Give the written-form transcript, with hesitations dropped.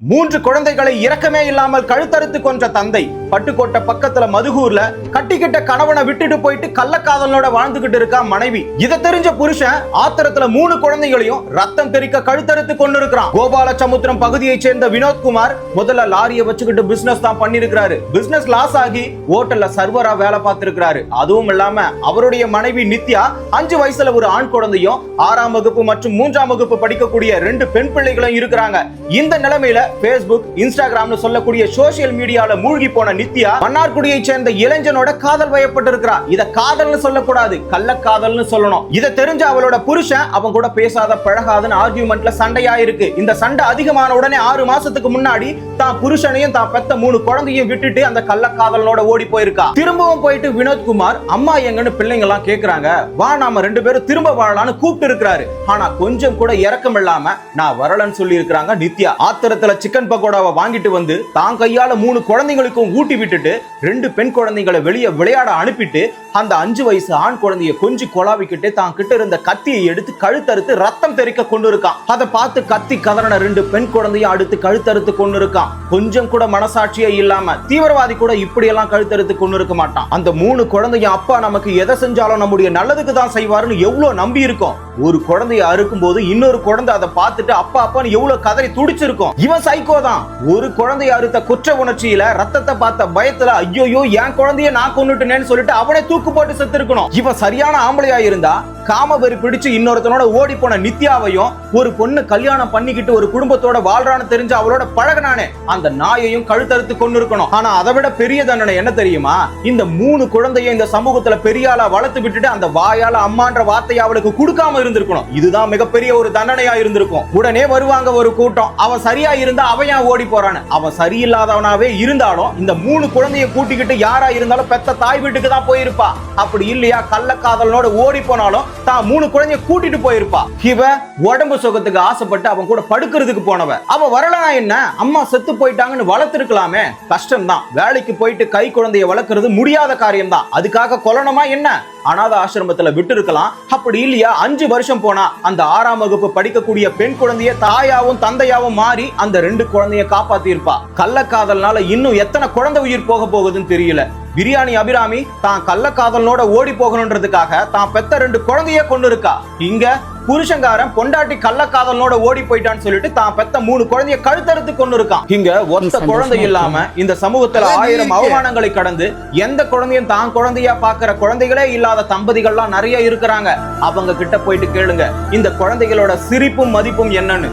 மூன்று குழந்தைகளை இரக்கமே இல்லாமல் கழுத்தறுத்து கொன்ற தந்தை. பட்டுக்கோட்டை பக்கத்துல மதுகூர்ல கட்டிக்கிட்ட கணவனை விட்டுட்டு போயிட்டு கள்ளக்காதலோட வாழ்ந்துகிட்டு இருக்கா மனைவி. இதை தெரிஞ்ச புருஷன் ஆத்திரத்துல 3 குழந்தைகளையும் ரத்தம் தெறிக்க கழுத்தறுத்து கொண்டு இருக்கிறான். கோபாலசமுத்திரம் பகுதியை சேர்ந்த வினோத்குமார் முதல்ல லாரியை வச்சுக்கிட்டு பிசினஸ் தான் பண்ணிருக்கிறாரு. பிசினஸ் லாஸ் ஆகி ஹோட்டல்ல சர்வரா வேலை பார்த்திருக்கிறாரு. அதுவும் இல்லாம அவருடைய மனைவி நித்யா 5 வயசுல ஒரு ஆண் குழந்தையும் 6ஆம் வகுப்பு மற்றும் 3ஆம் வகுப்பு படிக்கக்கூடிய 2 பெண் பிள்ளைகளும் இருக்கிறாங்க. இந்த நிலைமையில Facebook, Instagram சொல்லக்கூடிய சோசியல் மீடியால மூழ்கி போன நித்யா மன்னார்குடியை சேர்ந்த இளைஞனோட காதல் வயப்பட்டிருக்கிறார். இத காதல்னு சொல்லக்கூடாது, கள்ளக்காதல்னு சொல்லணும். இத தெரிஞ்ச அவளோட புருஷன் அவன் கூட பேசாத பழகாதன்னு ஆர்கியூமெண்ட்ல சண்டையா இருக்கு. இந்த சண்டை அதிகமான உடனே 6 மாசத்துக்கு முன்னாடி தான் புருஷனையும் தான் பெத்த 3 குழந்தையும் விட்டுட்டு அந்த கள்ளக்காதலனோட ஓடி போயிருக்கா. திரும்பவும் போயிட்டு வினோத்குமார் அம்மா எங்கன்னு பிள்ளைங்க எல்லாம் கேக்குறாங்க. வா நாம 2 பேரும் திரும்ப வாழலாம்னு கூப்பிட்டு இருக்கிறாரு. ஆனா கொஞ்சம் கூட இரக்கம் இல்லாம நான் வரலன்னு சொல்லி இருக்கிறாங்க நித்யா. ஆத்திரத்துல சிக்கன் பக்கோடாவை வாங்கிட்டு வந்து தான் கையால 3 குழந்தைகளுக்கும் ஊட்டி விட்டுட்டு 2 பெண் குழந்தைகளை வெளியே விளையாட அனுப்பிட்டு அந்த 5 வயசு ஆண் குழந்தைய கொஞ்சம் கொலாவிக்கிட்டு தான் கிட்ட இருந்த கத்தியை எடுத்து கழுத்தறுத்து ரத்தம் தெறிக்க கொண்டு இருக்கான். அதை பார்த்து கத்தி கதறன 2 பெண் குழந்தைய அடுத்து கழுத்தறுத்து கொண்டு இருக்கான். கொஞ்சம் கூட மனசாட்சியே இல்லாம தீவிரவாதி கூட இப்படி எல்லாம் கழுத்தறுத்து கொண்டு இருக்க மாட்டான். அந்த 3 குழந்தைய அப்பா நமக்கு எதை செஞ்சாலும் நம்முடைய நல்லதுக்கு தான் செய்வாருன்னு எவ்வளவு நம்பி இருக்கும். ஒரு குழந்தைய அறுக்கும் போது இன்னொரு குழந்தை அதை பார்த்துட்டு அப்பா அப்பான்னு எவ்வளவு கதறி துடிச்சிருக்கும். இவன் சைக்கோ தான். ஒரு குழந்தைய அறுத்த குற்ற உணர்ச்சியில ரத்தத்தை பார்த்த பயத்துல ஐயோ என் குழந்தைய நான் கொன்னுட்டேன்னு சொல்லிட்டு அவனே தூக்கு போட்டு செத்து இருக்கணும். இவன் சரியான ஆம்பளையா இருந்தா காமவெறி பிடிச்சு இன்னொருத்தனோட ஓடி போன நித்யாவையும் ஒரு பொண்ணு கல்யாணம் பண்ணிக்கிட்டு ஒரு குடும்பத்தோட வாழ்றான்னு தெரிஞ்சு அவளோட பழகினானே அந்த நாயையும் கழுத்தறுத்து கொண்டு இருக்கணும். ஆனா அதை விட பெரிய தண்டனை என்ன தெரியுமா? இந்த 3 குழந்தைய இந்த சமூகத்துல பெரிய ஆளா வளர்த்து விட்டுட்டு அந்த வாயால அம்மான்ற வார்த்தையை அவளுக்கு கொடுக்காம இருந்திருக்கணும். இதுதான் மிகப்பெரிய ஒரு தண்டனையா இருந்திருக்கும். உடனே வருவாங்க ஒரு கூட்டம், அவன் சரியா இருந்தா அவன் ஏன் ஓடி போறான்னு. அவன் சரியில்லாதவனாவே இருந்தாலும் இந்த 3 குழந்தைய கூட்டிக்கிட்டு யாரா இருந்தாலும் பெத்த தாய் வீட்டுக்கு தான் போயிருப்பா. அப்படி இல்லையா கள்ளக்காதலனோட ஓடி போனாலும் தான் 3 குழந்தைய கூட்டிட்டு போயிருப்பா. இவ உடம்பு சுகத்துக்கு ஆசைப்பட்டு அவன் கூட படுக்கிறதுக்கு போனவ. அவ வரலனா என்ன, அம்மா செத்து போயிட்டாங்கன்னு வளர்த்திருக்கலாமே. கஷ்டம் தான். வேலைக்கு போயிட்டு கை குழந்தைய வளர்க்கறது முடியாத காரியம் தான். அதுக்காக கொல்லணுமா என்ன? அநாத ஆசிரமத்துல விட்டு இருக்கலாம். அப்படி இல்லையா 5 வருஷம் போனா அந்த 6ஆம் வகுப்பு படிக்கக்கூடிய பெண் குழந்தைய தாயாவும் தந்தையாவும் மாறி அந்த 2 குழந்தைய காப்பாத்தி இருப்பா. கள்ளக்காதல்னால இன்னும் எத்தனை குழந்தை உயிர் போக போகுதுன்னு தெரியல. பிரியாணி அபிராமி தான் கள்ளக்காதலனோட ஓடி போகணுன்றதுக்காக தான் பெத்த 2 குழந்தைய கொண்டு இருக்கா. இங்க புருஷங்காரன் பொண்டாட்டி கள்ளக்காதலனோட ஓடி போயிட்டான்னு சொல்லிட்டு தான் பெத்த 3 குழந்தைய கழுத்தறுத்து கொண்டு இருக்கான். இங்க ஒத்த குழந்தை இல்லாம இந்த சமூகத்துல 1000 அவமானங்களை கடந்து எந்த குழந்தையும் தான் குழந்தையா பாக்குற குழந்தைகளே இல்லாத தம்பதிகள்லாம் நிறைய இருக்கிறாங்க. அவங்க கிட்ட போயிட்டு கேளுங்க இந்த குழந்தைகளோட சிரிப்பும் மதிப்பும் என்னன்னு.